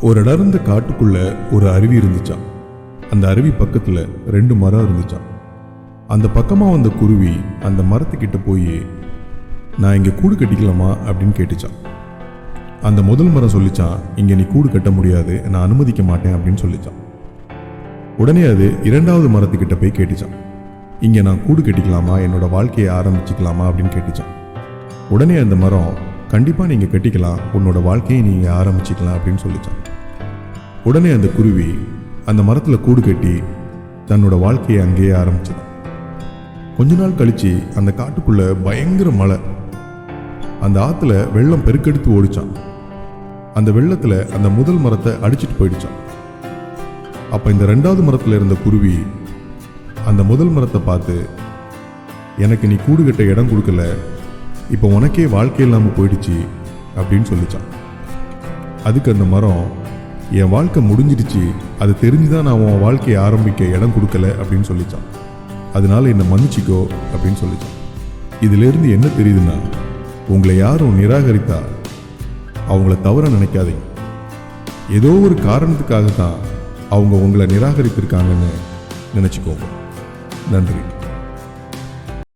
ஒரு அடர்ந்த காட்டுக்குள்ள ஒரு அருவி இருந்துச்சான். அந்த அருவி பக்கத்துல 2 மரம் இருந்துச்சான். அந்த பக்கமா வந்த குருவி அந்த மரத்துக்கிட்ட போய், நான் இங்க கூடு கட்டிக்கலாமா அப்படின்னு கேட்டுச்சான். அந்த முதல் மரம் சொல்லிச்சான், இங்க நீ கூடு கட்ட முடியாது, நான் அனுமதிக்க மாட்டேன் அப்படின்னு சொல்லிச்சான். உடனே அது 2வது மரத்துக்கிட்ட போய் கேட்டுச்சான், இங்க நான் கூடு கட்டிக்கலாமா, என்னோட வாழ்க்கையை ஆரம்பிச்சுக்கலாமா அப்படின்னு கேட்டுச்சான். உடனே அந்த மரம், கண்டிப்பா நீங்க கட்டிக்கலாம், உன்னோட வாழ்க்கையை நீங்க ஆரம்பிச்சுக்கலாம் அப்படின்னு சொல்லிச்சான். உடனே அந்த குருவி அந்த மரத்துல கூடு கட்டி தன்னோட வாழ்க்கையை அங்கேயே ஆரம்பிச்சது. கொஞ்ச நாள் கழிச்சு அந்த காட்டுக்குள்ள பயங்கர மழை. அந்த ஆத்துல வெள்ளம் பெருக்கெடுத்து ஓடிச்சான். அந்த வெள்ளத்துல அந்த முதல் மரத்தை அடிச்சிட்டு போயிடுச்சான். அப்ப இந்த 2வது மரத்துல இருந்த குருவி அந்த முதல் மரத்தை பார்த்து, எனக்கு நீ கூடு கட்ட இடம் கொடுக்கல, இப்போ உனக்கே வாழ்க்கை இல்லாம போயிடுச்சு அப்படின்னு சொல்லிச்சான். அதுக்கு அந்த மரம், என் வாழ்க்கை முடிஞ்சிடுச்சு, அது தெரிஞ்சுதான் நான் உன் வாழ்க்கையை ஆரம்பிக்க இடம் கொடுக்கல அப்படின்னு சொல்லிச்சான். அதனால என்னை மன்னிச்சிக்கோ அப்படின்னு சொல்லிச்சான். இதுல இருந்து என்ன தெரியுதுன்னா, உங்களை யாரும் நிராகரித்தா அவங்கள தவற நினைக்காதீங்க. ஏதோ ஒரு காரணத்துக்காக தான் அவங்க உங்களை நிராகரித்திருக்காங்கன்னு நினைச்சுக்கோங்க. நன்றி.